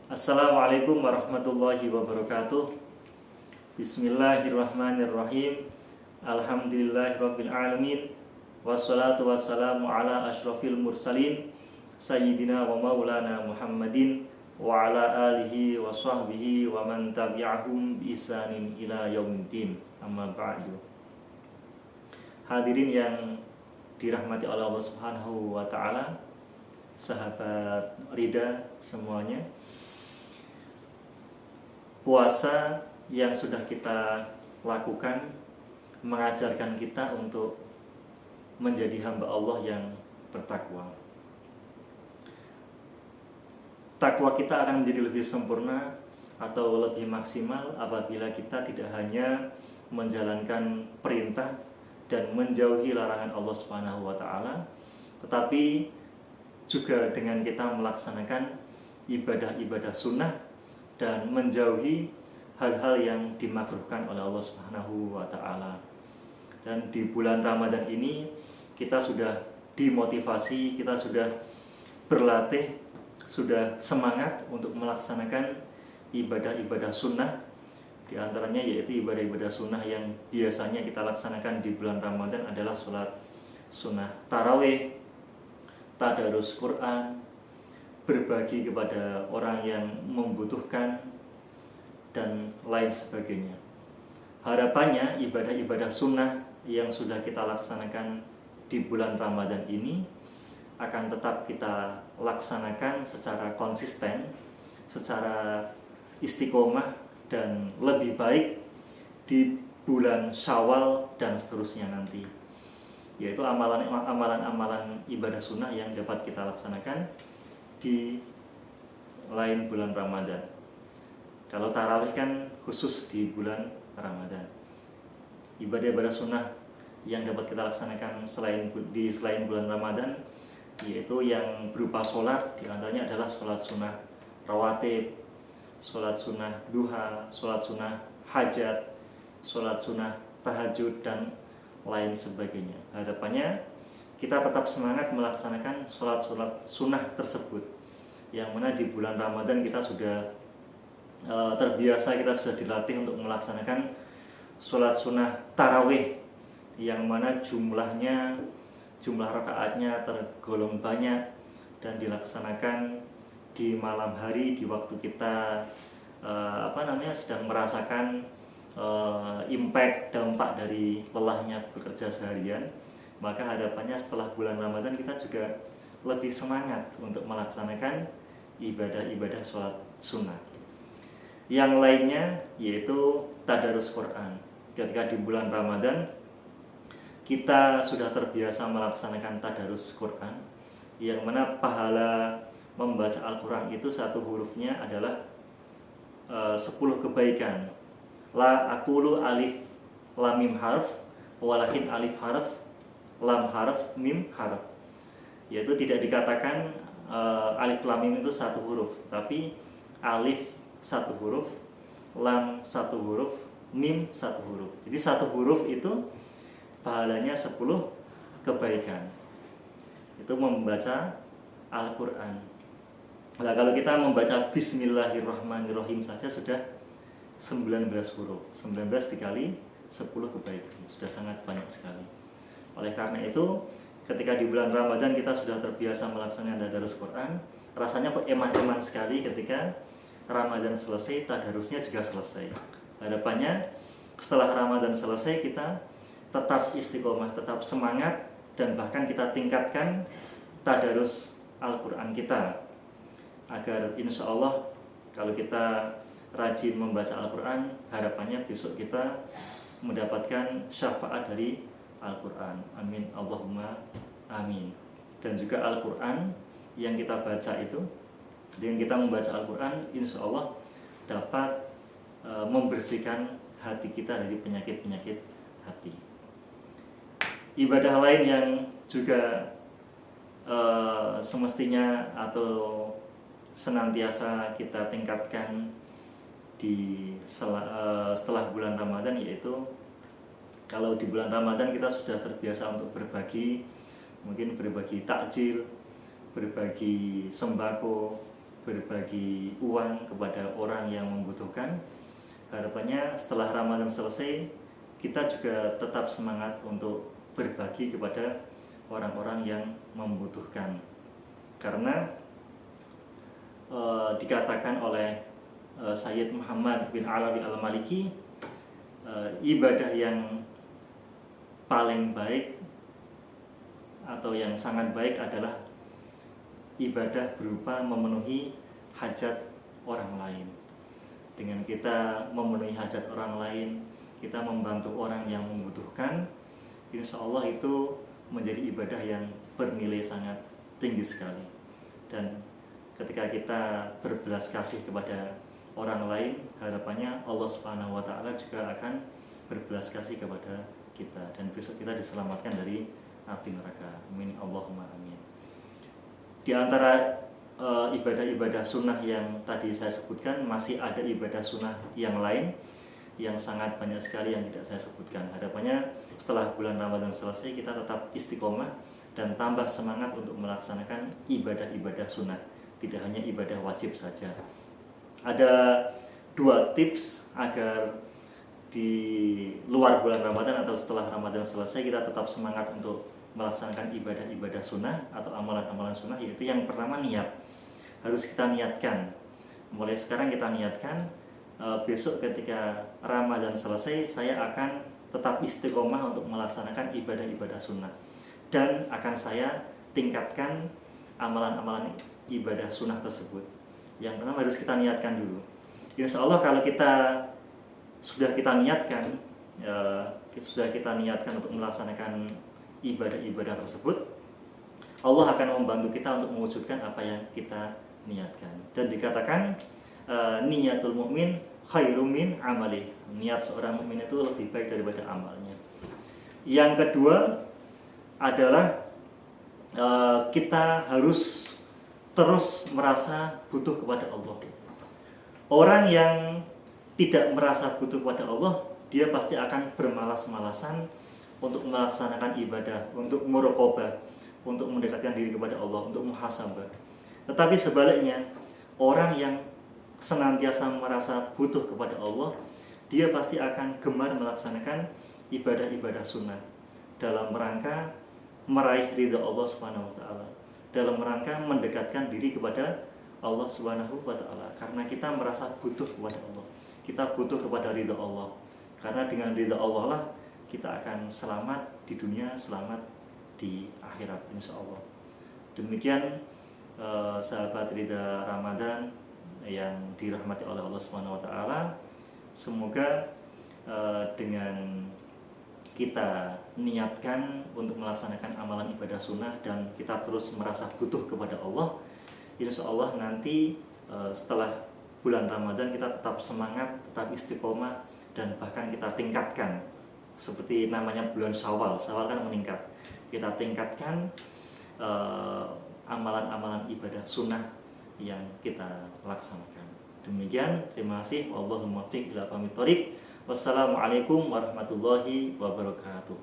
Assalamualaikum warahmatullahi wabarakatuh. Bismillahirrahmanirrahim. Alhamdulillahirabbil alamin. Wassalatu wassalamu ala asyrafil mursalin sayyidina wa maulana Muhammadin wa ala alihi wa sahbihi wa man tabi'ahum bi ihsanin ila yaumiddin. Amma ba'du. Hadirin yang dirahmati oleh Allah Subhanahu wa taala, sahabat Rida semuanya. Puasa yang sudah kita lakukan mengajarkan kita untuk menjadi hamba Allah yang bertakwa. Takwa kita akan menjadi lebih sempurna atau lebih maksimal apabila kita tidak hanya menjalankan perintah dan menjauhi larangan Allah Subhanahu wa taala, tetapi juga dengan kita melaksanakan ibadah-ibadah sunnah dan menjauhi hal-hal yang dimakruhkan oleh Allah Subhanahu wa taala. Dan di bulan Ramadan ini kita sudah dimotivasi, kita sudah berlatih, sudah semangat untuk melaksanakan ibadah-ibadah sunnah. Di antaranya yaitu ibadah-ibadah sunnah yang biasanya kita laksanakan di bulan Ramadan adalah sholat sunnah tarawih, tadarus Quran, berbagi kepada orang yang membutuhkan, dan lain sebagainya. Harapannya ibadah-ibadah sunnah yang sudah kita laksanakan di bulan Ramadan ini akan tetap kita laksanakan secara konsisten, secara istiqomah, dan lebih baik di bulan Syawal dan seterusnya nanti, yaitu amalan-amalan ibadah sunnah yang dapat kita laksanakan di lain bulan Ramadan. Kalau tarawih kan khusus di bulan Ramadan. Ibadah-ibadah sunnah yang dapat kita laksanakan selain bulan Ramadan yaitu yang berupa sholat, di antaranya adalah sholat sunnah rawatib, sholat sunnah duha, sholat sunnah hajat, sholat sunnah tahajud, dan lain sebagainya. Harapannya kita tetap semangat melaksanakan sholat-sholat sunnah tersebut, yang mana di bulan Ramadan kita sudah terbiasa, kita sudah dilatih untuk melaksanakan sholat sunnah tarawih, yang mana jumlah rakaatnya tergolong banyak dan dilaksanakan di malam hari, di waktu kita sedang merasakan dampak dari lelahnya bekerja seharian. Maka harapannya setelah bulan Ramadan kita juga lebih semangat untuk melaksanakan ibadah-ibadah sholat sunnah. Yang lainnya yaitu tadarus Quran. Ketika di bulan Ramadan kita sudah terbiasa melaksanakan tadarus Quran, yang mana pahala membaca Al-Quran itu satu hurufnya adalah 10 kebaikan. La aqulu alif lam mim harf walakin alif harf lam harf mim harf, yaitu tidak dikatakan alif lam mim itu satu huruf, tapi alif satu huruf, lam satu huruf, mim satu huruf. Jadi satu huruf itu pahalanya 10 kebaikan. Itu membaca Al-Quran. Nah, kalau kita membaca Bismillahirrahmanirrahim saja sudah 19 huruf. 19 dikali 10 kebaikan, sudah sangat banyak sekali. Oleh karena itu, ketika di bulan Ramadan kita sudah terbiasa melaksanakan tadarus Quran, rasanya kok eman-eman sekali ketika Ramadan selesai, tadarusnya juga selesai. Harapannya setelah Ramadan selesai kita tetap istiqomah, tetap semangat, dan bahkan kita tingkatkan tadarus Al-Quran kita, agar insya Allah kalau kita rajin membaca Al-Quran, harapannya besok kita mendapatkan syafaat dari Al-Quran. Amin Allahumma amin. Dan juga Al-Quran yang kita baca itu, dengan kita membaca Al-Quran, insya Allah dapat membersihkan hati kita dari penyakit-penyakit hati. Ibadah lain yang juga semestinya atau senantiasa kita tingkatkan setelah bulan Ramadan, yaitu kalau di bulan Ramadan kita sudah terbiasa untuk berbagi, mungkin berbagi takjil, berbagi sembako, berbagi uang kepada orang yang membutuhkan. Harapannya setelah Ramadan selesai, kita juga tetap semangat untuk berbagi kepada orang-orang yang membutuhkan. Karena dikatakan oleh Sayyid Muhammad bin Alawi Al-Maliki, ibadah yang paling baik atau yang sangat baik adalah ibadah berupa memenuhi hajat orang lain. Dengan kita memenuhi hajat orang lain, kita membantu orang yang membutuhkan, insya Allah itu menjadi ibadah yang bernilai sangat tinggi sekali. Dan ketika kita berbelas kasih kepada orang lain, harapannya Allah Subhanahu wa Ta'ala juga akan berbelas kasih kepada kita, dan besok kita diselamatkan dari api neraka. Amin Allahumma amin. Di antara ibadah-ibadah sunnah yang tadi saya sebutkan, masih ada ibadah sunnah yang lain yang sangat banyak sekali yang tidak saya sebutkan. Harapannya setelah bulan Ramadan selesai, kita tetap istiqomah dan tambah semangat untuk melaksanakan ibadah-ibadah sunnah, tidak hanya ibadah wajib saja. Ada 2 tips agar di luar bulan Ramadan atau setelah Ramadan selesai kita tetap semangat untuk melaksanakan ibadah-ibadah sunnah atau amalan-amalan sunnah, yaitu yang pertama niat. Harus kita niatkan, mulai sekarang kita niatkan, besok ketika Ramadan selesai saya akan tetap istiqomah untuk melaksanakan ibadah-ibadah sunnah, dan akan saya tingkatkan amalan-amalan ibadah sunnah tersebut. Yang pertama harus kita niatkan dulu. Insya Allah kalau kita sudah kita niatkan untuk melaksanakan ibadah-ibadah tersebut, Allah akan membantu kita untuk mewujudkan apa yang kita niatkan. Dan dikatakan niyatul mukmin khairum min amali. Niat seorang mukmin itu lebih baik daripada amalnya. Yang kedua adalah kita harus terus merasa butuh kepada Allah. Orang yang tidak merasa butuh kepada Allah, dia pasti akan bermalas-malasan untuk melaksanakan ibadah, untuk muraqabah, untuk mendekatkan diri kepada Allah, untuk muhasabah. Tetapi sebaliknya, orang yang senantiasa merasa butuh kepada Allah, dia pasti akan gemar melaksanakan ibadah-ibadah sunnah dalam rangka meraih ridha Allah Subhanahu wa Ta'ala, dalam rangka mendekatkan diri kepada Allah Subhanahu wa Ta'ala. Karena kita merasa butuh kepada Allah, kita butuh kepada ridha Allah. Karena dengan ridha Allah lah kita akan selamat di dunia, selamat di akhirat, insya Allah. Demikian sahabat Ridha Ramadan yang dirahmati oleh Allah Subhanahu wa Ta'ala. Semoga dengan kita niatkan untuk melaksanakan amalan ibadah sunnah dan kita terus merasa butuh kepada Allah, insya Allah nanti setelah bulan Ramadan kita tetap semangat, tetap istiqomah, dan bahkan kita tingkatkan. Seperti namanya bulan Syawal kan meningkat. Kita tingkatkan amalan-amalan ibadah sunnah yang kita laksanakan. Demikian, terima kasih. Wallahul muwaffiq ila aqwamit thoriq. Wassalamualaikum warahmatullahi wabarakatuh.